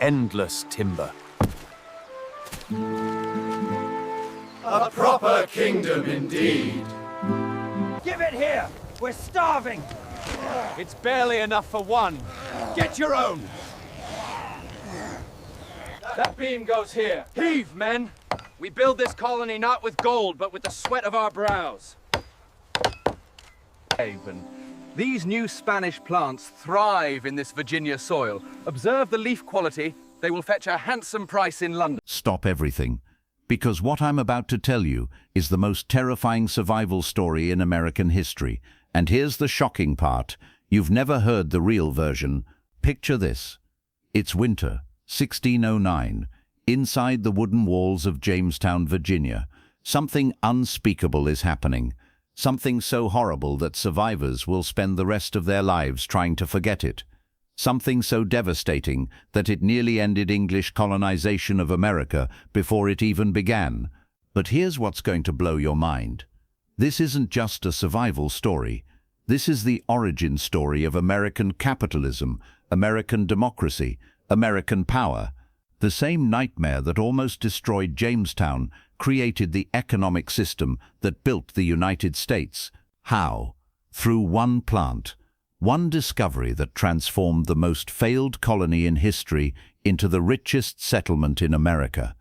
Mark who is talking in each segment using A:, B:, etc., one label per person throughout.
A: endless timber.
B: A proper kingdom indeed.
C: Give it here! We're starving!
A: It's barely enough for one.
B: Get your own.
A: That beam goes here. Heave, men! We build this colony not with gold, but with the sweat of our brows. Haven. These new Spanish plants thrive in this Virginia soil. Observe the leaf quality. They will fetch a handsome price in London.
D: Stop everything, because what I'm about to tell you is the most terrifying survival story in American history. And here's the shocking part. You've never heard the real version. Picture this. It's winter, 1609. Inside the wooden walls of Jamestown, Virginia, something unspeakable is happening. Something so horrible that survivors will spend the rest of their lives trying to forget it. Something so devastating that it nearly ended English colonization of America before it even began. But here's what's going to blow your mind. This isn't just a survival story. This is the origin story of American capitalism, American democracy, American power. The same nightmare that almost destroyed Jamestown created the economic system that built the United States. How? Through one plant, one discovery that transformed the most failed colony in history into the richest settlement in America.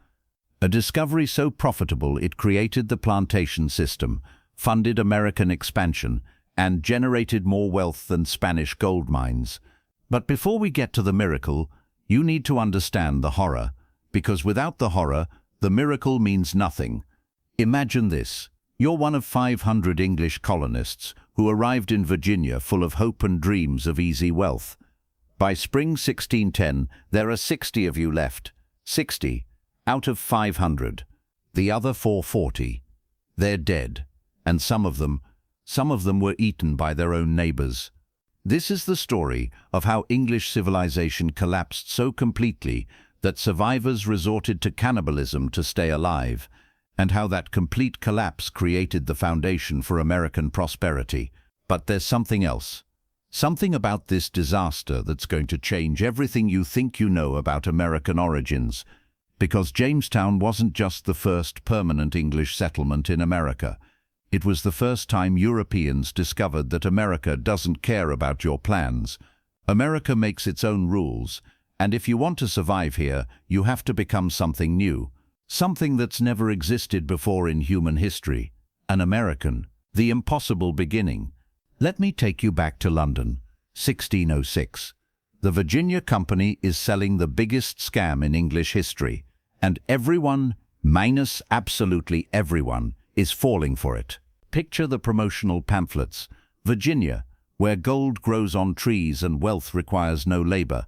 D: A discovery so profitable it created the plantation system, funded American expansion, and generated more wealth than Spanish gold mines. But before we get to the miracle, you need to understand the horror, because without the horror, the miracle means nothing. Imagine this. You're one of 500 English colonists who arrived in Virginia full of hope and dreams of easy wealth. By spring 1610, there are 60 of you left. 60 out of 500. The other 440. They're dead, and some of them were eaten by their own neighbors. This is the story of how English civilization collapsed so completely that survivors resorted to cannibalism to stay alive, and how that complete collapse created the foundation for American prosperity. But there's something else. Something about this disaster that's going to change everything you think you know about American origins, because Jamestown wasn't just the first permanent English settlement in America. It was the first time Europeans discovered that America doesn't care about your plans. America makes its own rules, and if you want to survive here, you have to become something new. Something that's never existed before in human history. An American. The impossible beginning. Let me take you back to London, 1606. The Virginia Company is selling the biggest scam in English history, and everyone, minus absolutely everyone, is falling for it. Picture the promotional pamphlets. Virginia, where gold grows on trees and wealth requires no labor,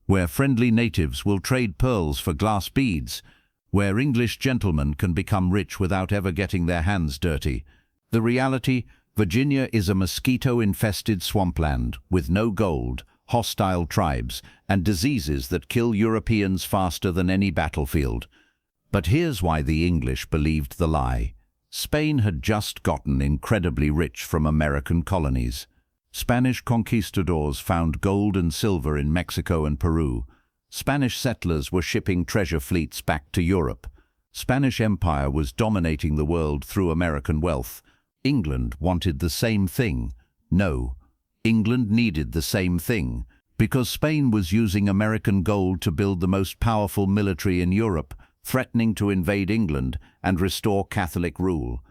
D: where friendly natives will trade pearls for glass beads, where English gentlemen can become rich without ever getting their hands dirty. The reality, Virginia is a mosquito-infested swampland with no gold, hostile tribes, and diseases that kill Europeans faster than any battlefield. But here's why the English believed the lie. Spain had just gotten incredibly rich from American colonies. Spanish conquistadors found gold and silver in Mexico and Peru. Spanish settlers were shipping treasure fleets back to Europe. Spanish Empire was dominating the world through American wealth. England wanted the same thing. No, England needed the same thing, because Spain was using American gold to build the most powerful military in Europe, threatening to invade England and restore Catholic rule.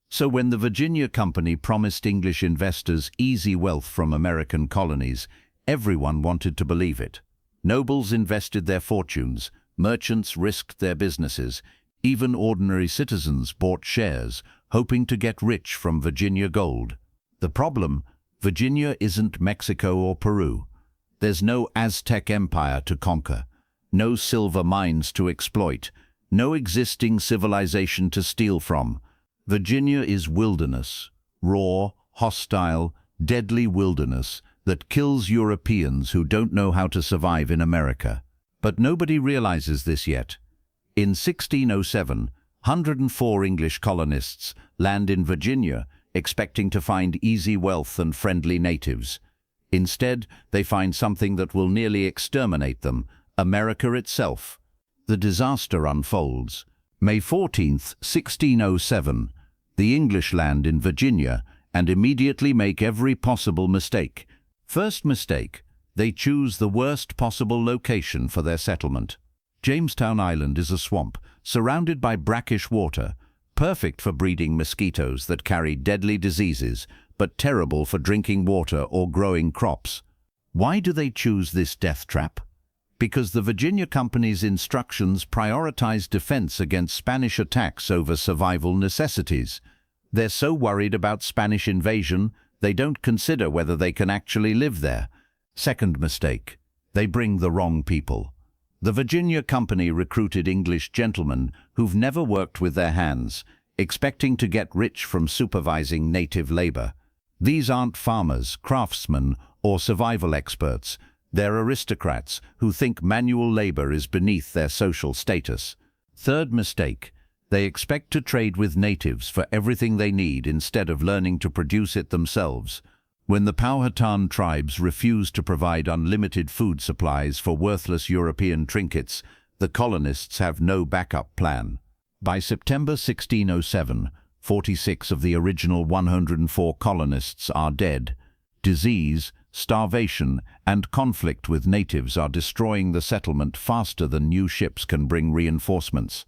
D: So when the Virginia Company promised English investors easy wealth from American colonies, everyone wanted to believe it. Nobles invested their fortunes, merchants risked their businesses, even ordinary citizens bought shares, hoping to get rich from Virginia gold. The problem, Virginia isn't Mexico or Peru. There's no Aztec empire to conquer, no silver mines to exploit, no existing civilization to steal from. Virginia is wilderness, raw, hostile, deadly wilderness that kills Europeans who don't know how to survive in America. But nobody realizes this yet. In 1607, 104 English colonists land in Virginia, expecting to find easy wealth and friendly natives. Instead, they find something that will nearly exterminate them, America itself. The disaster unfolds. May 14th, 1607, the English land in Virginia and immediately make every possible mistake. First mistake, they choose the worst possible location for their settlement. Jamestown Island is a swamp, surrounded by brackish water, perfect for breeding mosquitoes that carry deadly diseases, but terrible for drinking water or growing crops. Why do they choose this death trap? Because the Virginia Company's instructions prioritize defense against Spanish attacks over survival necessities. They're so worried about Spanish invasion, they don't consider whether they can actually live there. Second mistake, they bring the wrong people. The Virginia Company recruited English gentlemen who've never worked with their hands, expecting to get rich from supervising native labor. These aren't farmers, craftsmen, or survival experts. They're aristocrats who think manual labor is beneath their social status. Third mistake, they expect to trade with natives for everything they need instead of learning to produce it themselves. When the Powhatan tribes refuse to provide unlimited food supplies for worthless European trinkets, the colonists have no backup plan. By September 1607, 46 of the original 104 colonists are dead. Disease, starvation, and conflict with natives are destroying the settlement faster than new ships can bring reinforcements.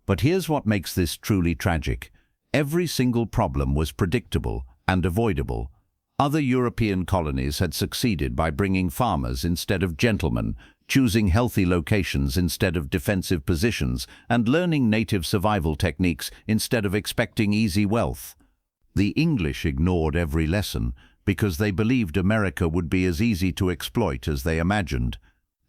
D: But here's what makes this truly tragic. Every single problem was predictable and avoidable. Other European colonies had succeeded by bringing farmers instead of gentlemen, choosing healthy locations instead of defensive positions, and learning native survival techniques instead of expecting easy wealth. The English ignored every lesson because they believed America would be as easy to exploit as they imagined.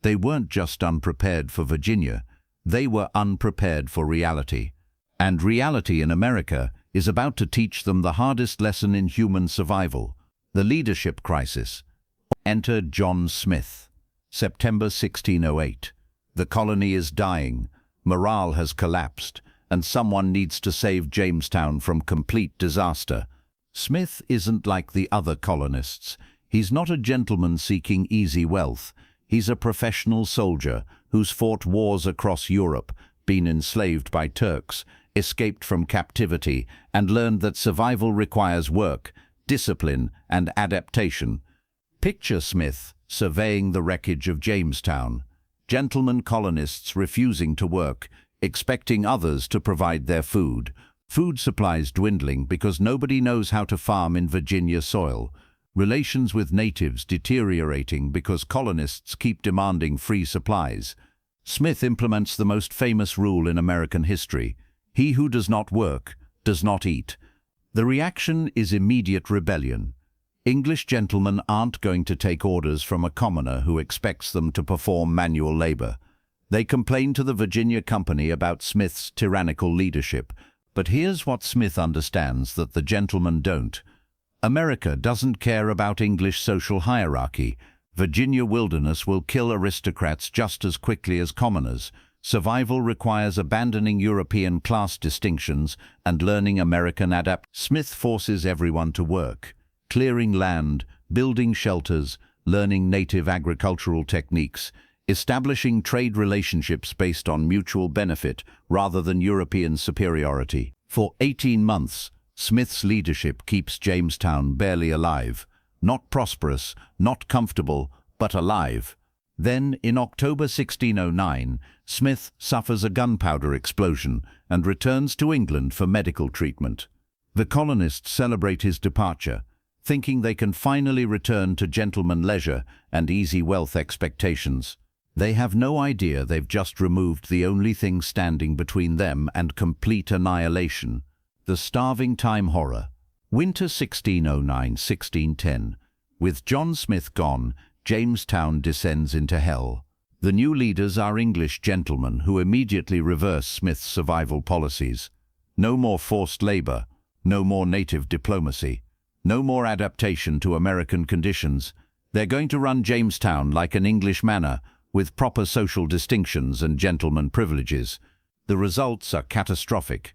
D: They weren't just unprepared for Virginia, they were unprepared for reality. And reality in America is about to teach them the hardest lesson in human survival. The leadership crisis. Enter John Smith. September 1608. The colony is dying, morale has collapsed, and someone needs to save Jamestown from complete disaster. Smith isn't like the other colonists. He's not a gentleman seeking easy wealth. He's a professional soldier who's fought wars across Europe, been enslaved by Turks, escaped from captivity, and learned that survival requires work, discipline, and adaptation. Picture Smith surveying the wreckage of Jamestown. Gentlemen colonists refusing to work, expecting others to provide their food. Food supplies dwindling because nobody knows how to farm in Virginia soil. Relations with natives deteriorating because colonists keep demanding free supplies. Smith implements the most famous rule in American history: he who does not work does not eat. The reaction is immediate rebellion. English gentlemen aren't going to take orders from a commoner who expects them to perform manual labor. They complain to the Virginia Company about Smith's tyrannical leadership. But here's what Smith understands that the gentlemen don't. America doesn't care about English social hierarchy. Virginia wilderness will kill aristocrats just as quickly as commoners. Survival requires abandoning European class distinctions and learning American adapt. Smith forces everyone to work, clearing land, building shelters, learning native agricultural techniques, establishing trade relationships based on mutual benefit rather than European superiority. For 18 months, Smith's leadership keeps Jamestown barely alive, not prosperous, not comfortable, but alive. Then, in October 1609, Smith suffers a gunpowder explosion and returns to England for medical treatment. The colonists celebrate his departure, thinking they can finally return to gentleman leisure and easy wealth expectations. They have no idea they've just removed the only thing standing between them and complete annihilation: the starving time horror. Winter 1609-1610. With John Smith gone, Jamestown descends into hell. The new leaders are English gentlemen who immediately reverse Smith's survival policies. No more forced labor, no more native diplomacy, no more adaptation to American conditions. They're going to run Jamestown like an English manor, with proper social distinctions and gentleman privileges. The results are catastrophic.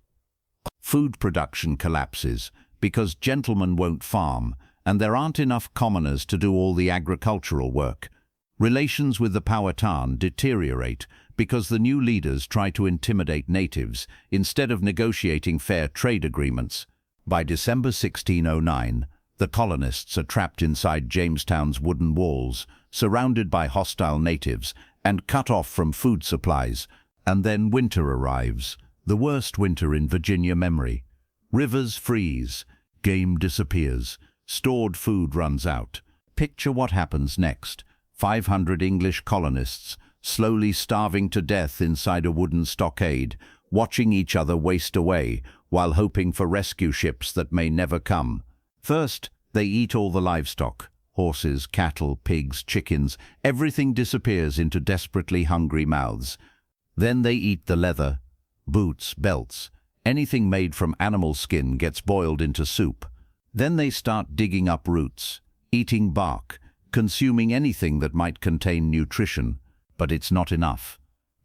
D: Food production collapses because gentlemen won't farm, and there aren't enough commoners to do all the agricultural work. Relations with the Powhatan deteriorate because the new leaders try to intimidate natives instead of negotiating fair trade agreements. By December 1609, the colonists are trapped inside Jamestown's wooden walls, surrounded by hostile natives and cut off from food supplies. And then winter arrives, the worst winter in Virginia memory. Rivers freeze, game disappears, stored food runs out. Picture what happens next. 500 English colonists, slowly starving to death inside a wooden stockade, watching each other waste away while hoping for rescue ships that may never come. First, they eat all the livestock. Horses, cattle, pigs, chickens, everything disappears into desperately hungry mouths. Then they eat the leather, boots, belts. Anything made from animal skin gets boiled into soup. Then they start digging up roots, eating bark, consuming anything that might contain nutrition. But it's not enough.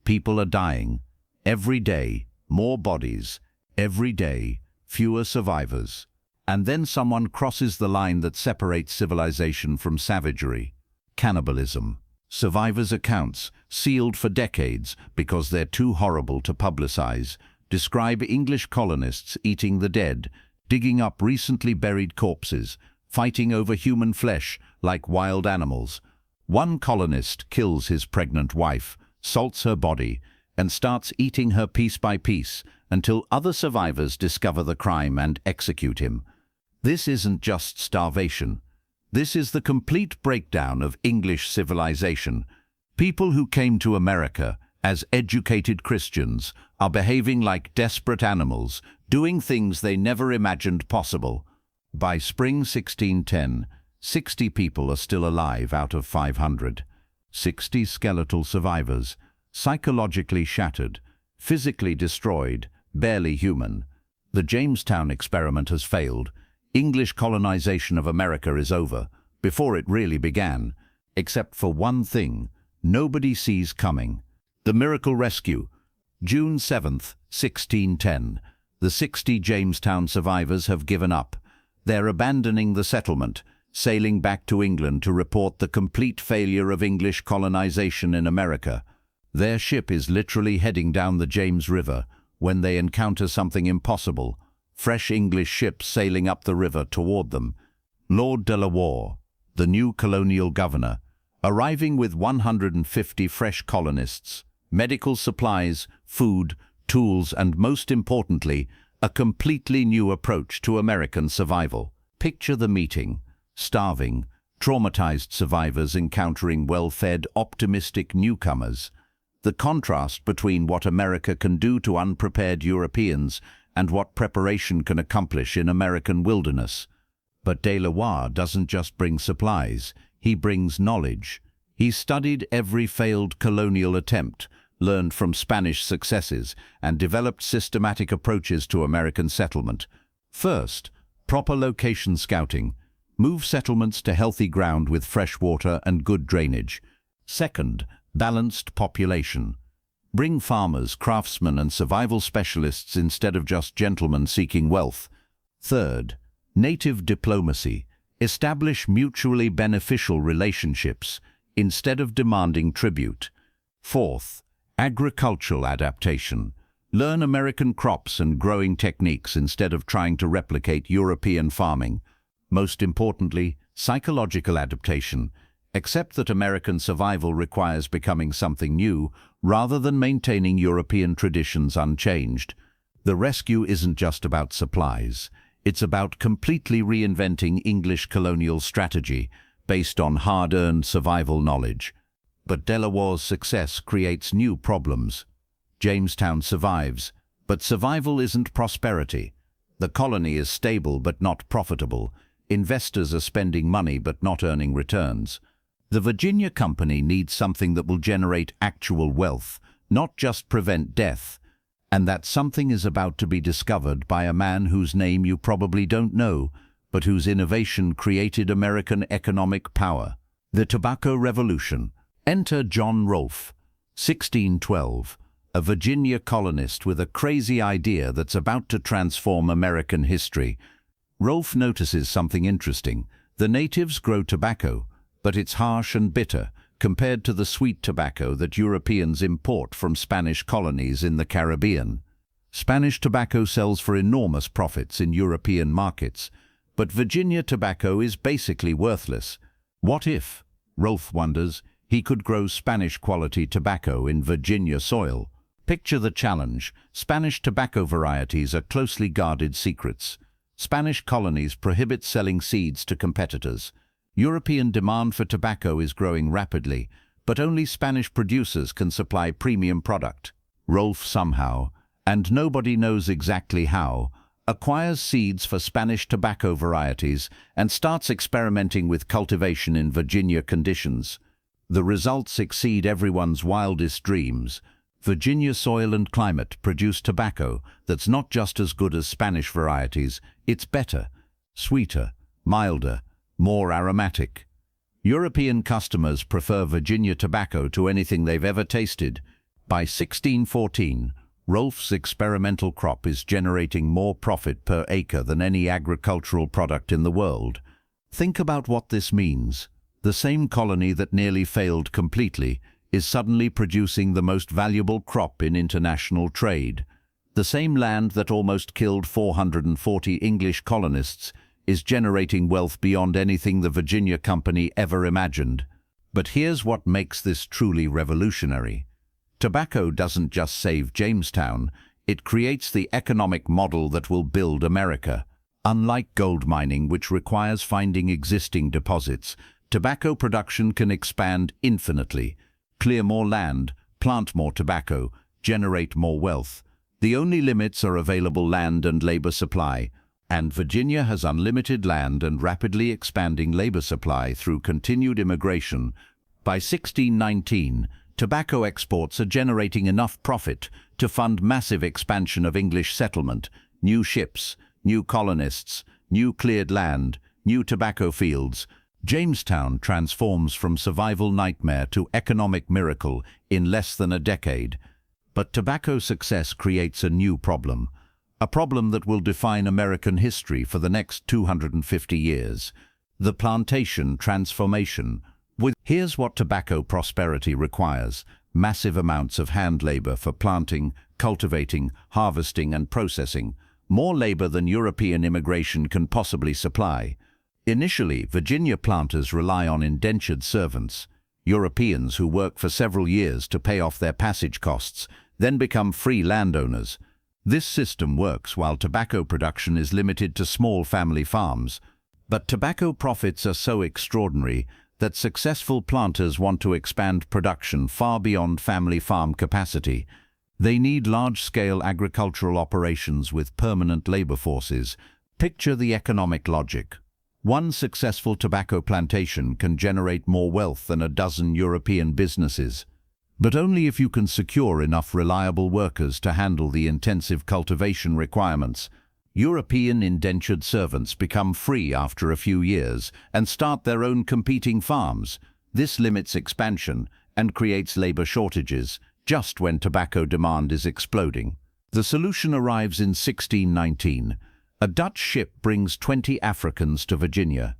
D: People are dying. Every day, more bodies. Every day, fewer survivors. And then someone crosses the line that separates civilization from savagery. Cannibalism. Survivors' accounts, sealed for decades because they're too horrible to publicize, describe English colonists eating the dead, digging up recently buried corpses, fighting over human flesh like wild animals. One colonist kills his pregnant wife, salts her body, and starts eating her piece by piece until other survivors discover the crime and execute him. This isn't just starvation. This is the complete breakdown of English civilization. People who came to America as educated Christians are behaving like desperate animals, doing things they never imagined possible. By spring 1610, 60 people are still alive out of 500. 60 skeletal survivors, psychologically shattered, physically destroyed, barely human. The Jamestown experiment has failed. English colonization of America is over, before it really began, except for one thing nobody sees coming. The miracle rescue. June 7th, 1610. The 60 Jamestown survivors have given up. They're abandoning the settlement, sailing back to England to report the complete failure of English colonization in America. Their ship is literally heading down the James River when they encounter something impossible. Fresh English ships sailing up the river toward them. Lord Delaware, the new colonial governor, arriving with 150 fresh colonists, medical supplies, food, tools, and most importantly, a completely new approach to American survival. Picture the meeting. Starving, traumatized survivors encountering well-fed, optimistic newcomers. The contrast between what America can do to unprepared Europeans and what preparation can accomplish in American wilderness. But Delaware doesn't just bring supplies, he brings knowledge. He studied every failed colonial attempt, learned from Spanish successes, and developed systematic approaches to American settlement. First, proper location scouting. Move settlements to healthy ground with fresh water and good drainage. Second, balanced population. Bring farmers, craftsmen, and survival specialists instead of just gentlemen seeking wealth. Third, native diplomacy. Establish mutually beneficial relationships instead of demanding tribute. Fourth, agricultural adaptation. Learn American crops and growing techniques instead of trying to replicate European farming. Most importantly, psychological adaptation. Accept that American survival requires becoming something new rather than maintaining European traditions unchanged. The rescue isn't just about supplies. It's about completely reinventing English colonial strategy based on hard-earned survival knowledge. But Delaware's success creates new problems. Jamestown survives, but survival isn't prosperity. The colony is stable but not profitable. Investors are spending money but not earning returns. The Virginia Company needs something that will generate actual wealth, not just prevent death. And that something is about to be discovered by a man whose name you probably don't know, but whose innovation created American economic power. The Tobacco Revolution. Enter John Rolfe, 1612, a Virginia colonist with a crazy idea that's about to transform American history. Rolfe notices something interesting. The natives grow tobacco, but it's harsh and bitter, compared to the sweet tobacco that Europeans import from Spanish colonies in the Caribbean. Spanish tobacco sells for enormous profits in European markets, but Virginia tobacco is basically worthless. What if, Rolfe wonders, he could grow Spanish-quality tobacco in Virginia soil? Picture the challenge. Spanish tobacco varieties are closely guarded secrets. Spanish colonies prohibit selling seeds to competitors. European demand for tobacco is growing rapidly, but only Spanish producers can supply premium product. Rolfe somehow, and nobody knows exactly how, acquires seeds for Spanish tobacco varieties and starts experimenting with cultivation in Virginia conditions. The results exceed everyone's wildest dreams. Virginia soil and climate produce tobacco that's not just as good as Spanish varieties, it's better, sweeter, milder, more aromatic. European customers prefer Virginia tobacco to anything they've ever tasted. By 1614, Rolfe's experimental crop is generating more profit per acre than any agricultural product in the world. Think about what this means. The same colony that nearly failed completely is suddenly producing the most valuable crop in international trade. The same land that almost killed 440 English colonists is generating wealth beyond anything the Virginia Company ever imagined. But here's what makes this truly revolutionary. Tobacco doesn't just save Jamestown, it creates the economic model that will build America. Unlike gold mining, which requires finding existing deposits, tobacco production can expand infinitely, clear more land, plant more tobacco, generate more wealth. The only limits are available land and labor supply, and Virginia has unlimited land and rapidly expanding labor supply through continued immigration. By 1619, tobacco exports are generating enough profit to fund massive expansion of English settlement, new ships, new colonists, new cleared land, new tobacco fields. Jamestown transforms from survival nightmare to economic miracle in less than a decade. But tobacco success creates a new problem, a problem that will define American history for the next 250 years. The plantation transformation. Here's what tobacco prosperity requires: massive amounts of hand labor for planting, cultivating, harvesting and processing, more labor than European immigration can possibly supply. Initially, Virginia planters rely on indentured servants, Europeans who work for several years to pay off their passage costs, then become free landowners. This system works while tobacco production is limited to small family farms. But tobacco profits are so extraordinary that successful planters want to expand production far beyond family farm capacity. They need large-scale agricultural operations with permanent labor forces. Picture the economic logic. One successful tobacco plantation can generate more wealth than a dozen European businesses, but only if you can secure enough reliable workers to handle the intensive cultivation requirements. European indentured servants become free after a few years and start their own competing farms. This limits expansion and creates labor shortages just when tobacco demand is exploding. The solution arrives in 1619. A Dutch ship brings 20 Africans to Virginia.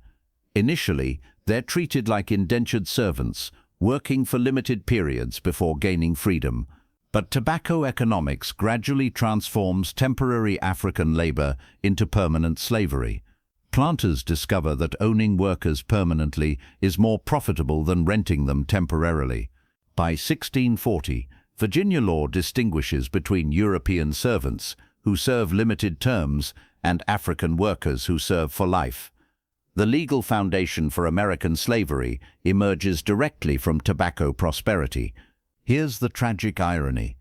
D: Initially, they're treated like indentured servants, working for limited periods before gaining freedom. But tobacco economics gradually transforms temporary African labor into permanent slavery. Planters discover that owning workers permanently is more profitable than renting them temporarily. By 1640, Virginia law distinguishes between European servants, who serve limited terms, and African workers who serve for life. The legal foundation for American slavery emerges directly from tobacco prosperity. Here's the tragic irony.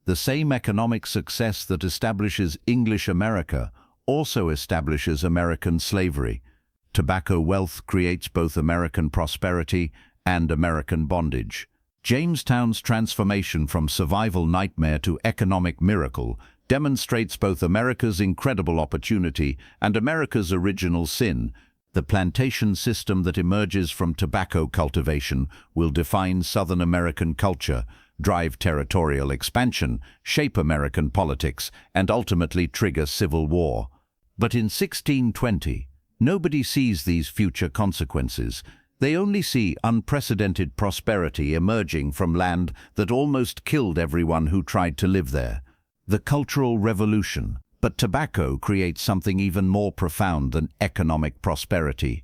D: The same economic success that establishes English America also establishes American slavery. Tobacco wealth creates both American prosperity and American bondage. Jamestown's transformation from survival nightmare to economic miracle demonstrates both America's incredible opportunity and America's original sin. The plantation system that emerges from tobacco cultivation will define Southern American culture, drive territorial expansion, shape American politics, and ultimately trigger civil war. But in 1620, nobody sees these future consequences. They only see unprecedented prosperity emerging from land that almost killed everyone who tried to live there. The Cultural Revolution. But tobacco creates something even more profound than economic prosperity.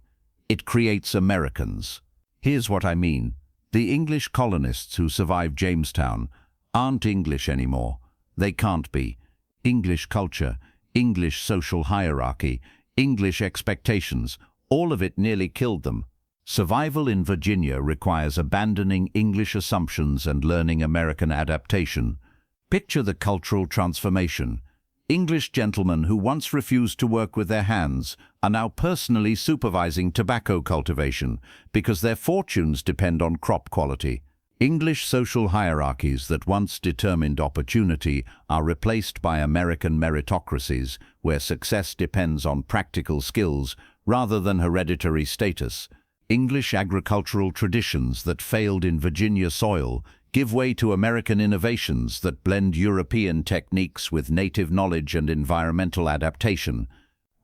D: It creates Americans. Here's what I mean. The English colonists who survived Jamestown aren't English anymore. They can't be. English culture, English social hierarchy, English expectations, all of it nearly killed them. Survival in Virginia requires abandoning English assumptions and learning American adaptation. Picture the cultural transformation. English gentlemen who once refused to work with their hands are now personally supervising tobacco cultivation because their fortunes depend on crop quality. English social hierarchies that once determined opportunity are replaced by American meritocracies where success depends on practical skills rather than hereditary status. English agricultural traditions that failed in Virginia soil give way to American innovations that blend European techniques with native knowledge and environmental adaptation.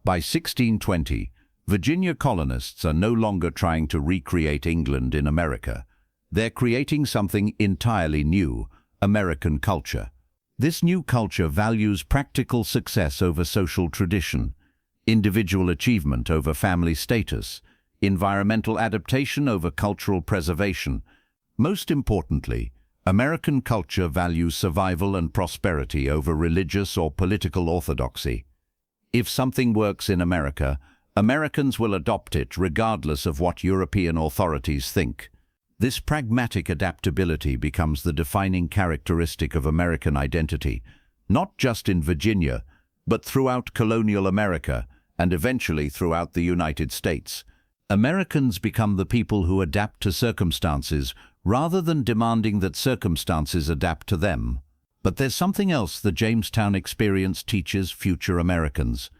D: By 1620, Virginia colonists are no longer trying to recreate England in America. They're creating something entirely new, American culture. This new culture values practical success over social tradition, individual achievement over family status, environmental adaptation over cultural preservation. Most importantly, American culture values survival and prosperity over religious or political orthodoxy. If something works in America, Americans will adopt it regardless of what European authorities think. This pragmatic adaptability becomes the defining characteristic of American identity, not just in Virginia, but throughout colonial America and eventually throughout the United States. Americans become the people who adapt to circumstances rather than demanding that circumstances adapt to them. But there's something else the Jamestown experience teaches future Americans.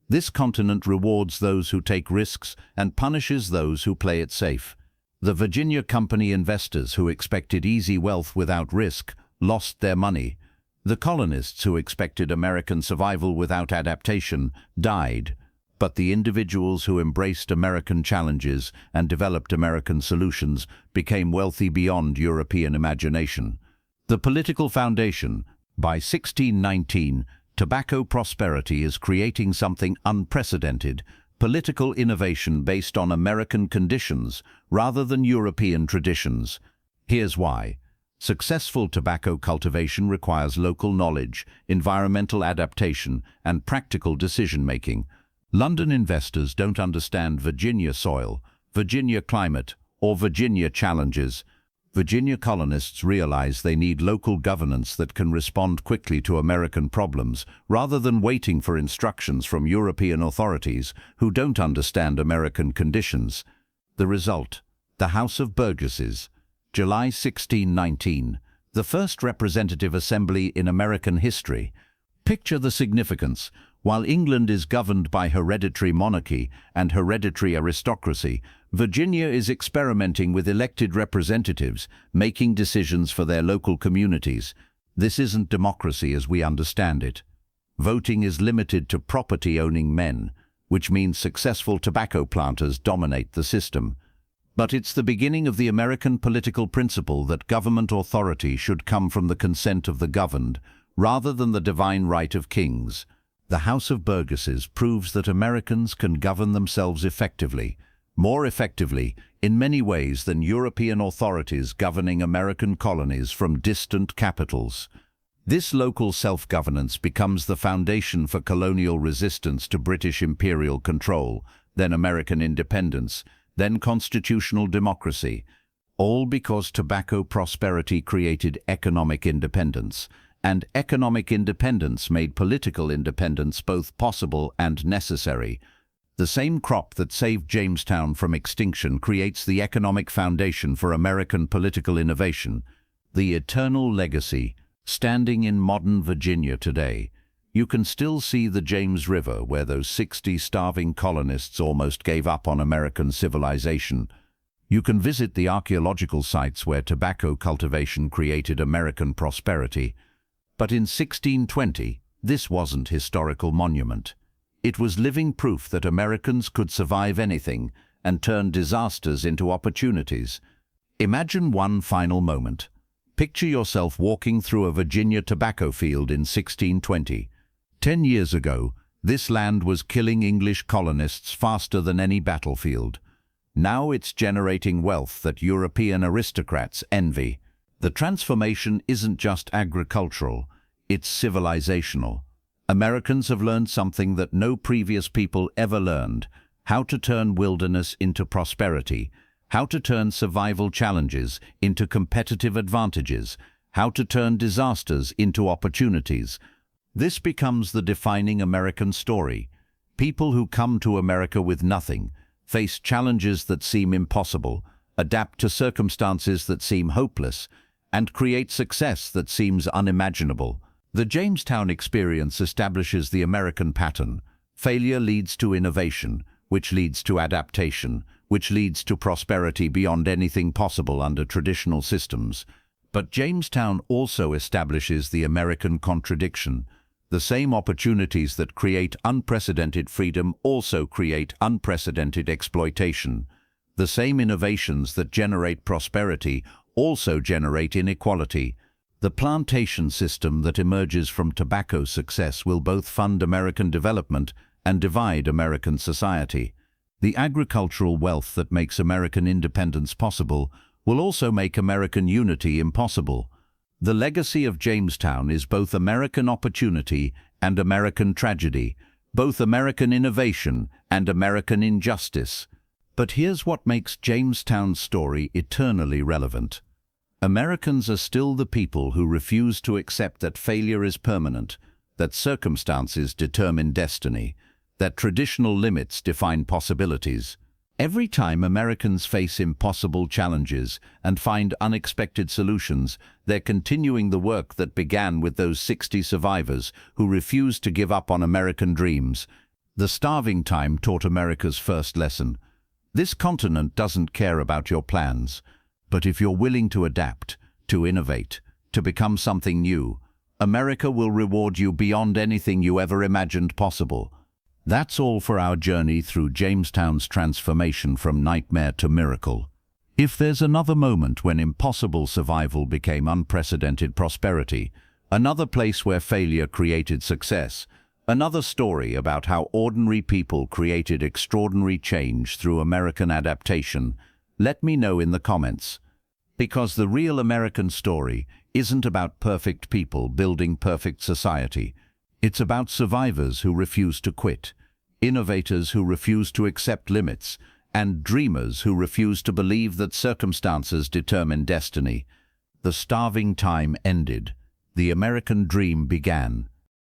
D: This continent rewards those who take risks and punishes those who play it safe. The Virginia Company investors who expected easy wealth without risk lost their money. The colonists who expected American survival without adaptation died. But the individuals who embraced American challenges and developed American solutions became wealthy beyond European imagination. The political foundation. By 1619, tobacco prosperity is creating something unprecedented, political innovation based on American conditions rather than European traditions. Here's why. Successful tobacco cultivation requires local knowledge, environmental adaptation, and practical decision-making. London investors don't understand Virginia soil, Virginia climate, or Virginia challenges. Virginia colonists realize they need local governance that can respond quickly to American problems, rather than waiting for instructions from European authorities who don't understand American conditions. The result: the House of Burgesses. July 1619, the first representative assembly in American history. Picture the significance. While England is governed by hereditary monarchy and hereditary aristocracy, Virginia is experimenting with elected representatives, making decisions for their local communities. This isn't democracy as we understand it. Voting is limited to property-owning men, which means successful tobacco planters dominate the system. But it's the beginning of the American political principle that government authority should come from the consent of the governed, rather than the divine right of kings. The House of Burgesses proves that Americans can govern themselves effectively, more effectively in many ways than European authorities governing American colonies from distant capitals. This local self-governance becomes the foundation for colonial resistance to British imperial control, then American independence, then constitutional democracy, all because tobacco prosperity created economic independence, and economic independence made political independence both possible and necessary. The same crop that saved Jamestown from extinction creates the economic foundation for American political innovation. The eternal legacy, standing in modern Virginia today. You can still see the James River where those 60 starving colonists almost gave up on American civilization. You can visit the archaeological sites where tobacco cultivation created American prosperity. But in 1620, this wasn't historical monument. It was living proof that Americans could survive anything, and turned disasters into opportunities. Imagine one final moment. Picture yourself walking through a Virginia tobacco field in 1620. 10 years ago, this land was killing English colonists faster than any battlefield. Now it's generating wealth that European aristocrats envy. The transformation isn't just agricultural, it's civilizational. Americans have learned something that no previous people ever learned: how to turn wilderness into prosperity, how to turn survival challenges into competitive advantages, how to turn disasters into opportunities. This becomes the defining American story. People who come to America with nothing, face challenges that seem impossible, adapt to circumstances that seem hopeless, and create success that seems unimaginable. The Jamestown experience establishes the American pattern. Failure leads to innovation, which leads to adaptation, which leads to prosperity beyond anything possible under traditional systems. But Jamestown also establishes the American contradiction. The same opportunities that create unprecedented freedom also create unprecedented exploitation. The same innovations that generate prosperity also generate inequality. The plantation system that emerges from tobacco success will both fund American development and divide American society. The agricultural wealth that makes American independence possible will also make American unity impossible. The legacy of Jamestown is both American opportunity and American tragedy, both American innovation and American injustice. But here's what makes Jamestown's story eternally relevant. Americans are still the people who refuse to accept that failure is permanent, that circumstances determine destiny, that traditional limits define possibilities. Every time Americans face impossible challenges and find unexpected solutions, they're continuing the work that began with those 60 survivors who refused to give up on American dreams. The starving time taught America's first lesson. This continent doesn't care about your plans, but if you're willing to adapt, to innovate, to become something new, America will reward you beyond anything you ever imagined possible. That's all for our journey through Jamestown's transformation from nightmare to miracle. If there's another moment when impossible survival became unprecedented prosperity, another place where failure created success, another story about how ordinary people created extraordinary change through American adaptation, let me know in the comments. Because the real American story isn't about perfect people building perfect society. It's about survivors who refuse to quit, innovators who refuse to accept limits, and dreamers who refuse to believe that circumstances determine destiny. The starving time ended. The American dream began.